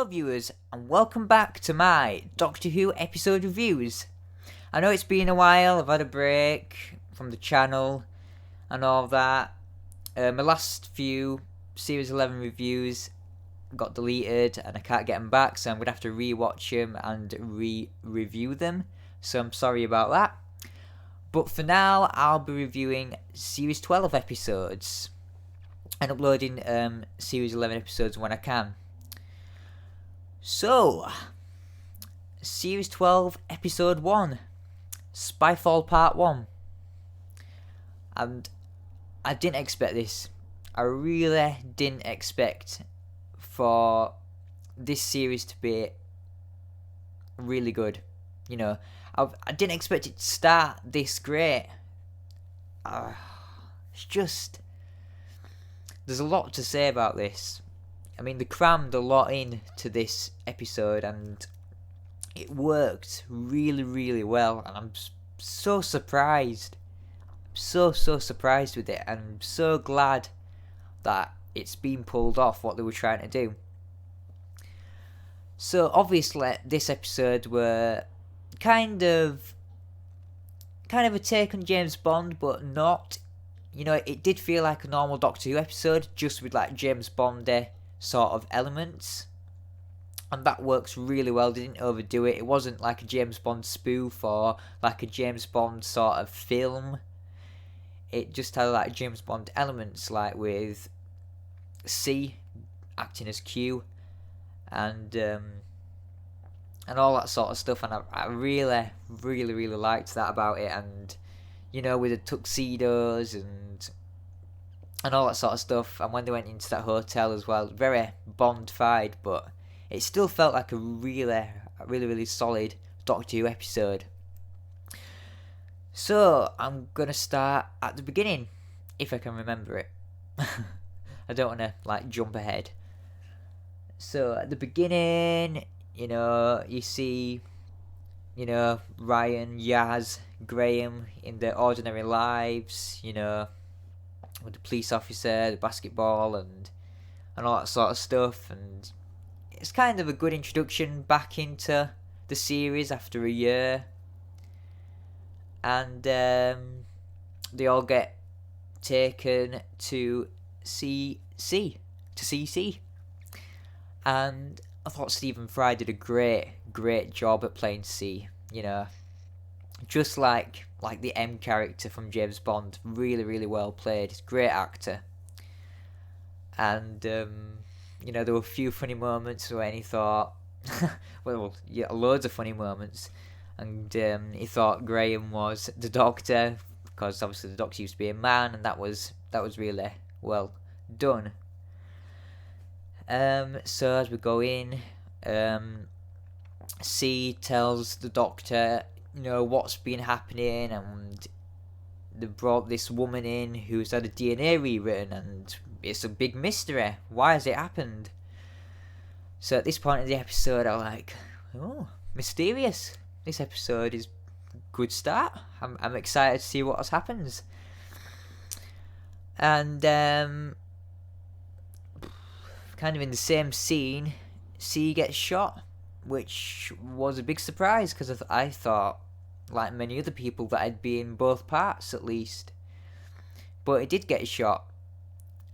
Hello viewers, and welcome back to my Doctor Who episode reviews. I know it's been a while, I've had a break from the channel and all that. My last few Series 11 reviews got deleted and I can't get them back, so I'm going to have to re-watch them and re-review them. So I'm sorry about that. But for now, I'll be reviewing Series 12 episodes and uploading Series 11 episodes when I can. So, Series 12, Episode 1, SpyFall Part 1. And I didn't expect this. I really didn't expect for this series to be really good. You know, I didn't expect it to start this great. It's just, there's a lot to say about this. I mean, they crammed a lot into this episode and it worked really, really well. And I'm so surprised. So surprised with it. And I'm so glad that it's been pulled off what they were trying to do. So, obviously, this episode were kind of a take on James Bond, but not. You know, it did feel like a normal Doctor Who episode, just with like James Bond-y sort of elements, and that works really well. They didn't overdo it. It wasn't like a James Bond spoof or like a James Bond sort of film. It just had like James Bond elements, like with C acting as Q and all that sort of stuff, and I really liked that about it. And you know, with the tuxedos and all that sort of stuff, and when they went into that hotel as well, very Bond-fied, but it still felt like a really solid Doctor Who episode. So, I'm gonna start at the beginning, if I can remember it. I don't want to, like, jump ahead. So, at the beginning, you know, you see, you know, Ryan, Yaz, Graham in their ordinary lives, you know, with the police officer, the basketball, and all that sort of stuff. And it's kind of a good introduction back into the series after a year. And they all get taken to CC. And I thought Stephen Fry did a great job at playing C. You know, just like the M character from James Bond, really well played. He's a great actor. And you know, there were a few funny moments when he thought, well, yeah, loads of funny moments, and he thought Graham was the Doctor, because obviously the Doctor used to be a man, and that was really well done. So as we go in, C tells the Doctor, you know, what's been happening, and they brought this woman in who's had a DNA rewritten, and it's a big mystery. Why has it happened? So at this point in the episode, I'm like, oh, mysterious. This episode is a good start. I'm excited to see what happens. And kind of in the same scene, C gets shot, which was a big surprise, because I thought, like many other people, that I'd be in both parts at least. But he did get shot,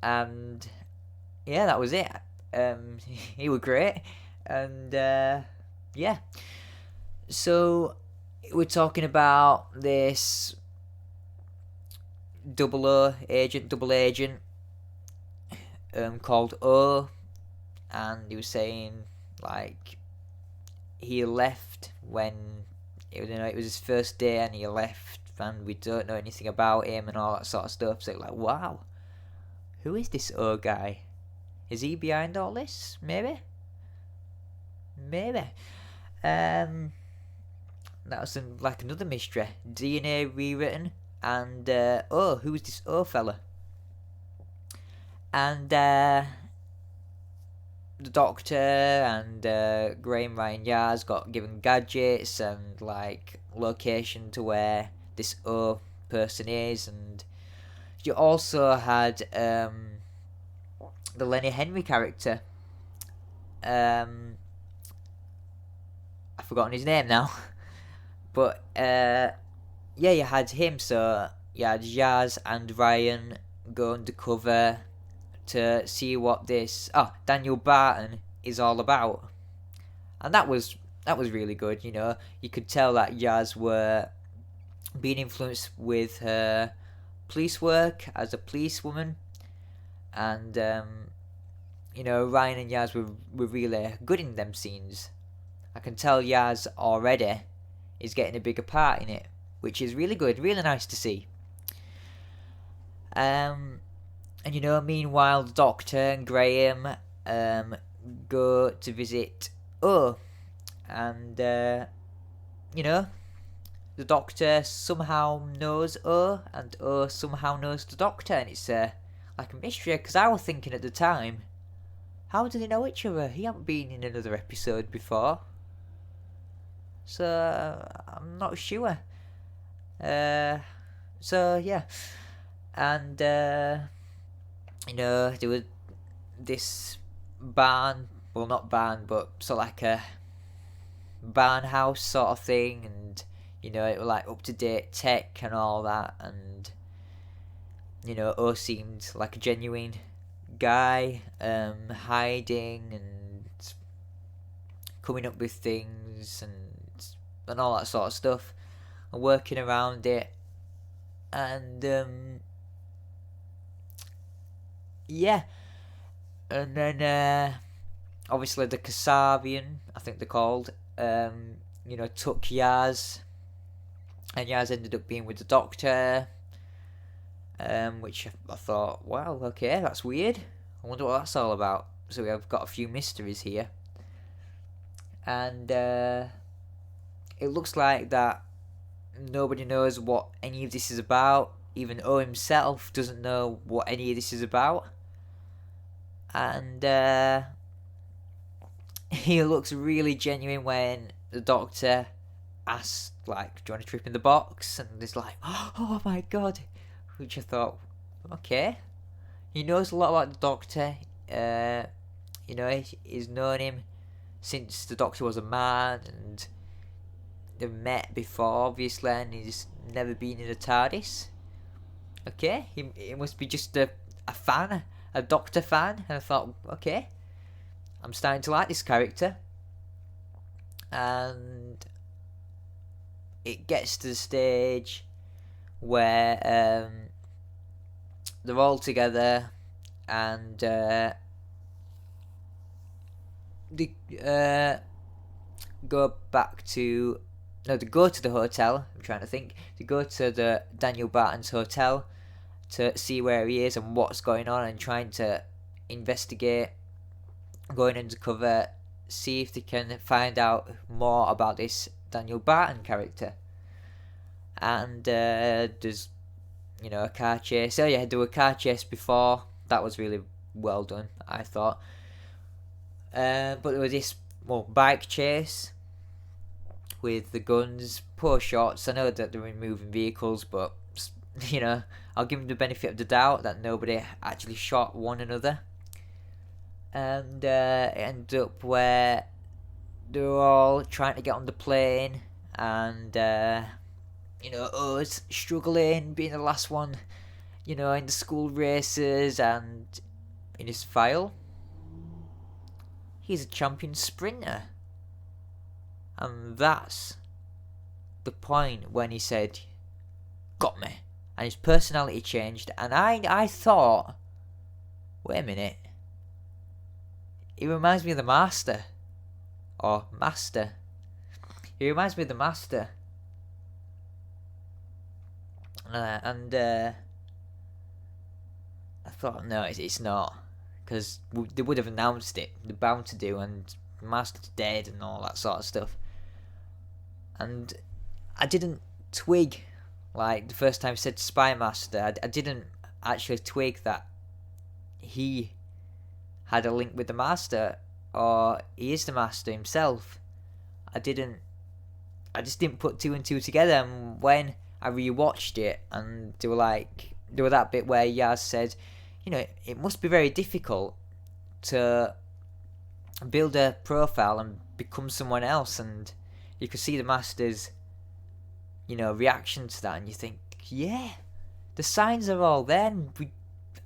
and yeah, that was it. He was great, and yeah. So we're talking about this double agent called O, and he was saying like he left when it was his first day, and he left, and we don't know anything about him and all that sort of stuff. So like, wow, who is this O guy? Is he behind all this? Maybe. That was like another mystery. DNA rewritten, and who is this O fella? And the Doctor and Graham, Ryan, Yaz got given gadgets and like location to where this O person is, and you also had the Lenny Henry character forgotten his name now. But yeah, you had him. So you had Yaz and Ryan go undercover to see what this Daniel Barton is all about, and that was really good. You know, you could tell that Yaz were being influenced with her police work as a policewoman, and you know, Ryan and Yaz were really good in them scenes. I can tell Yaz already is getting a bigger part in it, which is really good, really nice to see. And you know, meanwhile, the Doctor and Graham go to visit O, and you know, the Doctor somehow knows O, and O somehow knows the Doctor, and it's like a mystery, because I was thinking at the time, how do they know each other? He haven't been in another episode before, so I'm not sure. So yeah, and you know, there was this barn, well, not barn, but sort of like a barn house sort of thing, and you know, it was like up to date tech and all that, and you know, O seemed like a genuine guy, hiding and coming up with things and all that sort of stuff, and working around it, and yeah, and then obviously the Kasabian, I think they're called, you know, took Yaz, and Yaz ended up being with the Doctor, which I thought, wow, okay, that's weird. I wonder what that's all about. So we have got a few mysteries here, and it looks like that nobody knows what any of this is about. Even O himself doesn't know what any of this is about, and he looks really genuine when the Doctor asks, like, do you want a trip in the box? And he's like, oh my god, which I thought, okay, he knows a lot about the Doctor. You know, he's known him since the Doctor was a man, and they've met before, obviously, and he's never been in a TARDIS. Okay, he must be just a fan, a Doctor fan, and I thought, okay, I'm starting to like this character. And it gets to the stage where they're all together, and they go back to... No, they go to the hotel. I'm trying to think. They go to the Daniel Barton's hotel to see where he is and what's going on, and trying to investigate, going undercover, see if they can find out more about this Daniel Barton character. And there's, you know, a car chase. Oh yeah, there was a car chase before. That was really well done, I thought. But there was this, well, bike chase with the guns, poor shots. I know that they're in moving vehicles, but you know, I'll give them the benefit of the doubt that nobody actually shot one another. And it ended up where they were all trying to get on the plane, and you know, us struggling, being the last one, you know, in the school races, and in his file, he's a champion sprinter. And that's the point when he said, got me. And his personality changed. And I thought, wait a minute. He reminds me of the Master. Or Master. He reminds me of the Master. And I thought, no, it's not. Because they would have announced it. They're bound to do. And Master's dead and all that sort of stuff. And I didn't twig, like the first time I said Spy Master, I didn't actually twig that he had a link with the Master, or he is the Master himself. I just didn't put two and two together. And when I rewatched it, and there were that bit where Yaz said, you know, it must be very difficult to build a profile and become someone else, and you could see the Master's, reaction to that, and you think, yeah, the signs are all there, and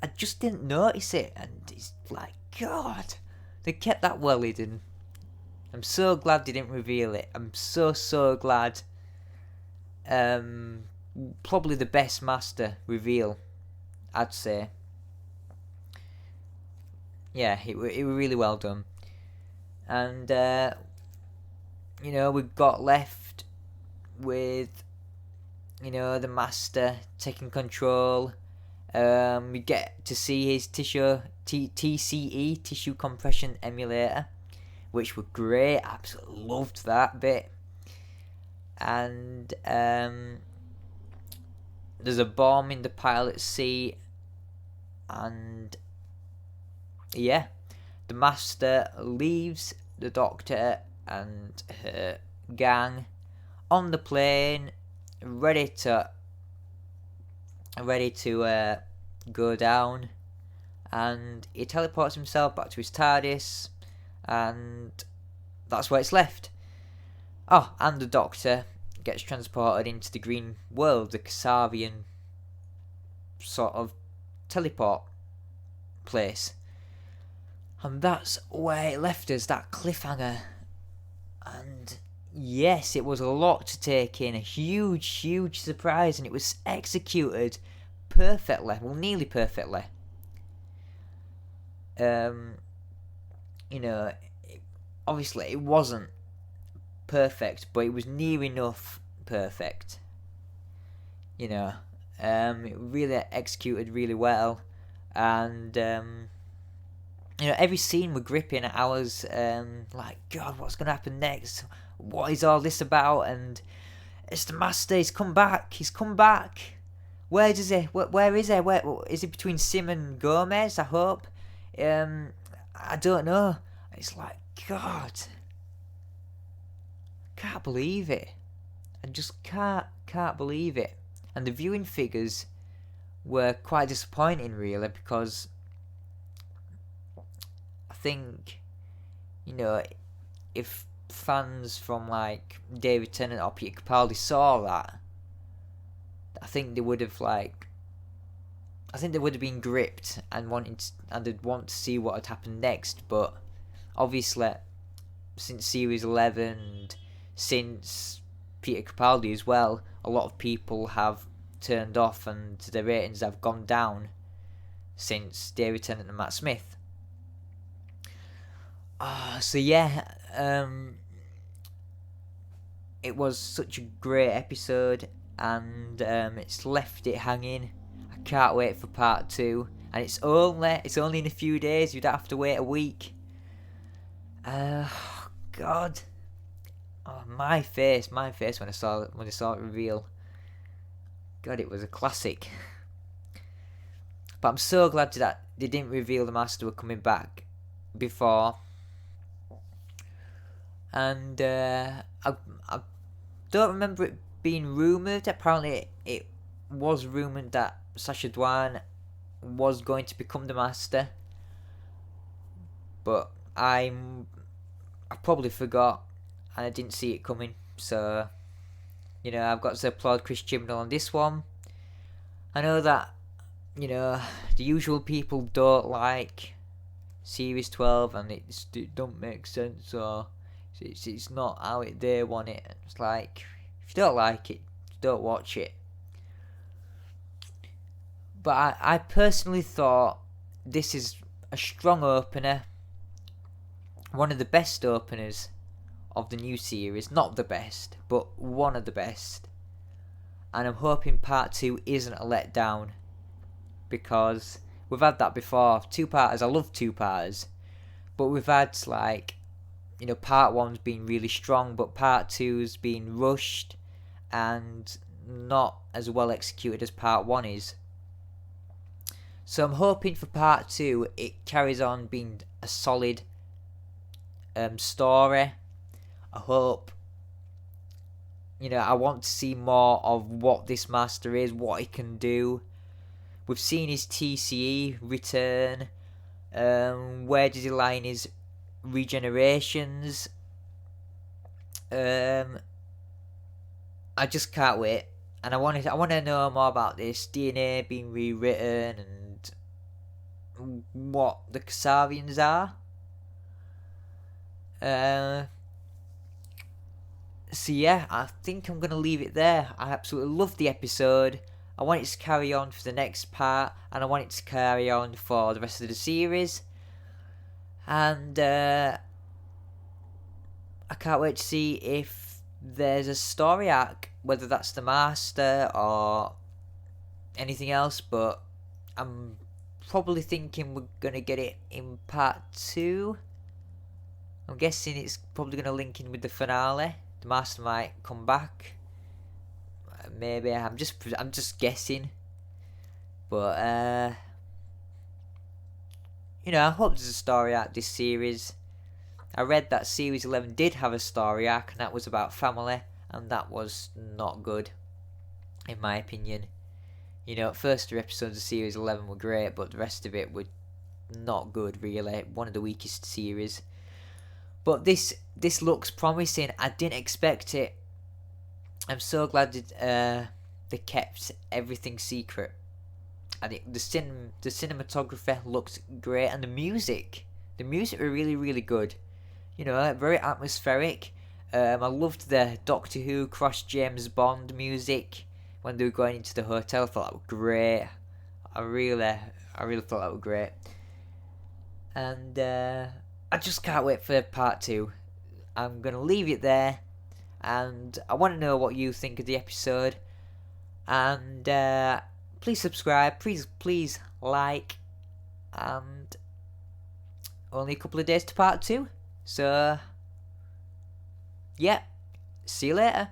I just didn't notice it, and it's like, God, they kept that well hidden. I'm so glad they didn't reveal it. I'm so glad. Probably the best Master reveal, I'd say. Yeah, it was really well done. And, we got left with, the Master taking control. We get to see his TCE, tissue compression emulator, which were great. Absolutely loved that bit. And there's a bomb in the pilot's seat, and yeah, the Master leaves the Doctor and her gang on the plane, ready to go down, and he teleports himself back to his TARDIS, and that's where it's left. Oh, and the Doctor gets transported into the green world, the Kasavian sort of teleport place. And that's where it left us, that cliffhanger. And yes, it was a lot to take in, a huge surprise, and it was executed perfectly, well, nearly perfectly. Obviously it wasn't perfect, but it was near enough perfect. It really executed really well, and every scene were gripping. I was like, God, what's going to happen next? What is all this about? And it's the Master. He's come back. Where is he? Where is he? Where is he? Between Sim and Gomez, I hope. I don't know. It's like, God, can't believe it. I just can't believe it. And the viewing figures were quite disappointing, really, because I think, if fans from like David Tennant or Peter Capaldi saw that, I think they would have been gripped and they'd want to see what had happened next. But obviously, since Series 11 and since Peter Capaldi as well, a lot of people have turned off and their ratings have gone down since David Tennant and Matt Smith. So yeah, it was such a great episode, and it's left it hanging. I can't wait for part 2, and it's only in a few days. You'd have to wait a week. God, my face when I saw it reveal. God, it was a classic. But I'm so glad that they didn't reveal the Master were coming back before. And I don't remember it being rumoured. Apparently it was rumoured that Sacha Dhawan was going to become the Master. But I probably forgot and I didn't see it coming. So, I've got to applaud Chris Chibnall on this one. I know that, the usual people don't like Series 12 and it don't make sense, or it's not how they want it. It's like, if you don't like it, don't watch it. But I personally thought this is a strong opener. One of the best openers of the new series. Not the best, but one of the best. And I'm hoping part 2 isn't a letdown, because we've had that before. 2-parters, I love 2-parters, but we've had part 1's been really strong, but part 2's been rushed and not as well executed as part 1 is. So I'm hoping for part 2 it carries on being a solid story. I hope, I want to see more of what this Master is, what he can do. We've seen his TCE return. Where does he lie in his regenerations? I just can't wait, and I want to know more about this DNA being rewritten and what the Kasarians are. So yeah, I think I'm gonna leave it there. I absolutely loved the episode. I want it to carry on for the next part, and I want it to carry on for the rest of the series. And I can't wait to see if there's a story arc, whether that's the Master or anything else. But I'm probably thinking we're gonna get it in part 2. I'm guessing it's probably gonna link in with the finale. The Master might come back. Maybe I'm just guessing. But I hope there's a story arc this series. I read that series 11 did have a story arc, and that was about family, and that was not good, in my opinion. First 3 episodes of series 11 were great, but the rest of it were not good, really. One of the weakest series. But this looks promising. I didn't expect it. I'm so glad that they kept everything secret. And the cinematography looked great, and the music were really, really good. Very atmospheric. I loved the Doctor Who cross James Bond music when they were going into the hotel. I thought that was great. I really thought that was great. And I just can't wait for part 2. I'm going to leave it there. And I want to know what you think of the episode. And please subscribe. Please like. And only a couple of days to part 2. So, yeah. See you later.